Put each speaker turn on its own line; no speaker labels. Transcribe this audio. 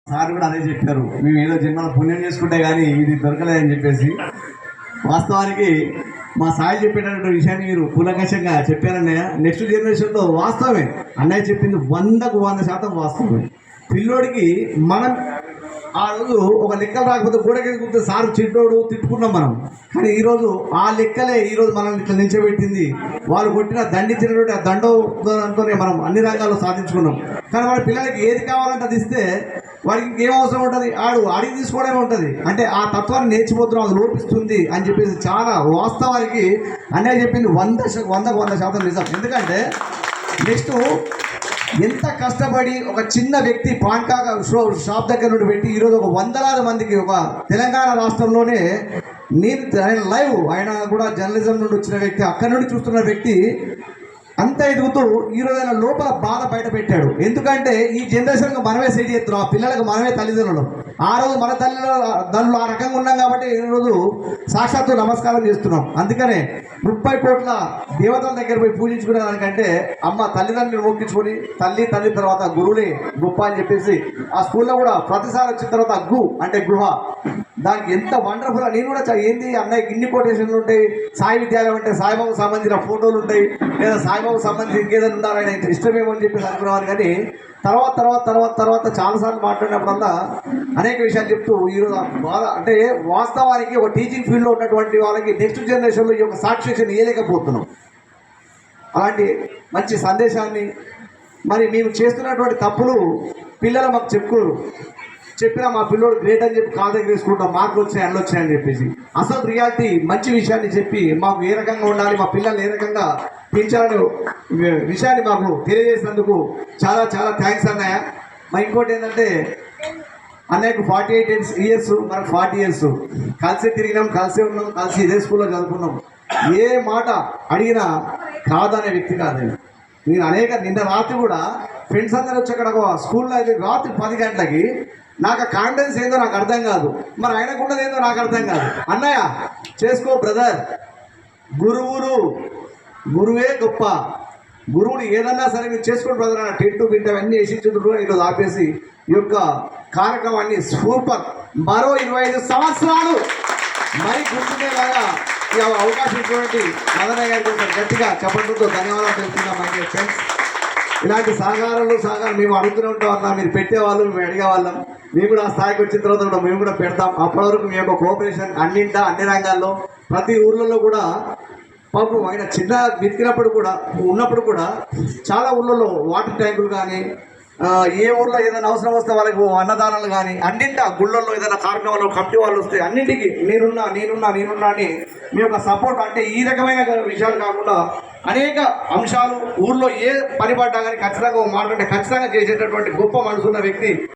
Sir కూడా అదే చెప్పారు, మేము ఏదో జన్మలో పుణ్యం చేసుకుంటే కానీ ఇది దొరకలేదని చెప్పేసి. వాస్తవానికి మా సాయి చెప్పేటటువంటి విషయాన్ని మీరు కూలంకషంగా చెప్పారన్నయ్య. నెక్స్ట్ జనరేషన్లో వాస్తవమే అన్నయ్య చెప్పింది 100% వాస్తవమే. పిల్లోడికి మనం ఆ రోజు ఒక లెక్కలు రాకపోతే గోడకి కూర్చొని సార్ చిట్టోడు తిట్టుకున్నాం మనం, కానీ ఈరోజు ఆ లెక్కలే ఈరోజు మనల్ని ఇట్లా నిలిచబెట్టింది. వాళ్ళు కొట్టిన దండించినటువంటి ఆ దండంతోనే మనం అన్ని రంగాల్లో సాధించుకున్నాం. కానీ వాళ్ళ పిల్లలకి ఏది కావాలంటే అది ఇస్తే వాడికి ఇంకేం అవసరం ఉంటుంది, ఆడు అడిగి తీసుకోవడమే ఉంటుంది. అంటే ఆ తత్వాన్ని నేర్చిపోతున్నాం, అది లోపిస్తుంది అని చెప్పేసి చాలా వాస్తవానికి అన్నయ్య చెప్పింది 100% నిజం. ఎందుకంటే నెక్స్ట్ ఎంత కష్టపడి ఒక చిన్న వ్యక్తి పాన్కాక షాప్ దగ్గర నుండి పెట్టి ఈరోజు ఒక 100,000 మందికి ఒక తెలంగాణ రాష్ట్రంలోనే ఆయన లైవ్, ఆయన కూడా జర్నలిజం నుండి వచ్చిన వ్యక్తి, అక్కడి నుండి చూస్తున్న వ్యక్తి అంత ఎదుగుతూ ఈరోజు ఆయన లోపల బాధ బయట పెట్టాడు. ఎందుకంటే ఈ జనరేషన్కి మనమే సెట్ చేస్తున్నాం, ఆ పిల్లలకు మనమే తల్లిదండ్రులు. ఆ రోజు మన తల్లిదండ్రులు ఆ రకంగా ఉన్నాం కాబట్టి ఈరోజు సాక్షాత్తు నమస్కారం చేస్తున్నాం. అందుకనే 30 కోట్ల దేవతల దగ్గర పోయి పూజించుకునే దానికంటే అమ్మ తల్లిదండ్రులు మొక్కించుకొని తల్లి తర్వాత గురువులే గొప్ప అని చెప్పేసి ఆ స్కూల్లో కూడా ప్రతిసారి వచ్చిన తర్వాత గు అంటే గృహ, దానికి ఎంత వండర్ఫుల్. నేను కూడా ఏంది అన్నయ్య ఇన్ని కొటేషన్లు ఉంటాయి. సాయి విద్యాలయం అంటే సాయిబాబుకు సంబంధించిన ఫోటోలు ఉంటాయి, లేదా సాయిబాబుకు సంబంధించి ఇంకేదైనా ఉండాలని ఇష్టమేమో అని చెప్పేసి అనుకునేవారు. కానీ తర్వాత చాలాసార్లు మాట్లాడినప్పుడల్లా అనేక విషయాలు చెప్తూ ఈరోజు బాధ అంటే వాస్తవానికి ఒక టీచింగ్ ఫీల్డ్లో ఉన్నటువంటి వాళ్ళకి నెక్స్ట్ జనరేషన్లో ఈ యొక్క సాటిస్ఫాక్షన్ ఇవ్వలేకపోతున్నాం. అలాంటి మంచి సందేశాన్ని మరి మేము చేస్తున్నటువంటి తప్పులు పిల్లలు మాకు చెప్పుకోరు. చెప్పినా మా పిల్లోడు గ్రేట్ అని చెప్పి కాల్ దగ్గర వేసుకుంటాం, మార్కులు వచ్చాయి అన్నీ వచ్చాయని చెప్పేసి. అసలు రియాలిటీ మంచి విషయాన్ని చెప్పి మాకు ఏ రకంగా ఉండాలి, మా పిల్లల్ని ఏ రకంగా పెంచాలనే విషయాన్ని మాకు తెలియజేసినందుకు చాలా థ్యాంక్స్ అన్నయ్య. మరి ఇంకోటి ఏంటంటే అన్నయ్యకు 48 ఇయర్స్, మనకు 40 ఇయర్స్. కలిసి తిరిగినాం, కలిసి ఉన్నాం, కలిసి ఇదే స్కూల్లో చదువుకున్నాం. ఏ మాట అడిగినా కాదనే వ్యక్తి కాదు. నేను నిన్న రాత్రి కూడా ఫ్రెండ్స్ అందరూ వచ్చి అక్కడ స్కూల్లో అయితే రాత్రి 10 గంటలకి నాకు ఆ కాన్ఫిడెన్స్ ఏందో నాకు అర్థం కాదు, మరి ఆయనకున్నది ఏందో నాకు అర్థం కాదు. అన్నయ్య చేసుకో బ్రదర్, గురువే గొప్ప, గురువుని ఏదన్నా సరే మీరు చేసుకోండి బ్రదర్ అన్న టెంటు గింట అన్నీ వేసి చుట్టూ ఈరోజు ఆపేసి ఈ యొక్క కార్యక్రమాన్ని సూపర్ మరో 25 సంవత్సరాలు మరి గుర్తుండేలాగా ఈ అవకాశం ఇచ్చినటువంటి మదనయ్య గారికి గట్టిగా చెప్పడంతో ధన్యవాదాలు తెలుపుతున్నాం. మై డియర్ ఫ్రెండ్స్, ఇలాంటి సహకారాలు మేము అడుగుతూనే ఉంటాం అన్నా, మీరు పెట్టేవాళ్ళు, మేము అడిగేవాళ్ళం. మేము కూడా ఆ స్థాయికి వచ్చిన తర్వాత కూడా మేము కూడా పెడతాం. అప్పటి వరకు మీ యొక్క కోఆపరేషన్ అన్ని రంగాల్లో ప్రతి ఊర్లలో కూడా పాపం ఆయన చిన్న ఉన్నప్పుడు కూడా చాలా ఊళ్ళలో వాటర్ ట్యాంకులు కానీ, ఏ ఊర్లో ఏదైనా అవసరం వస్తే వాళ్ళకి అన్నదానాలు కానీ, అన్నింటా గుళ్ళల్లో ఏదైనా కార్యక్రమాలు కమిటీ వాళ్ళు వస్తే అన్నింటికి నేనున్నా అని మీ యొక్క సపోర్ట్. అంటే ఈ రకమైన విషయాలు కాకుండా అనేక అంశాలు ఊర్లో ఏ పని పడ్డా కానీ ఖచ్చితంగా మాట్లాడే ఖచ్చితంగా చేసేటటువంటి గొప్ప మనసున్న వ్యక్తి.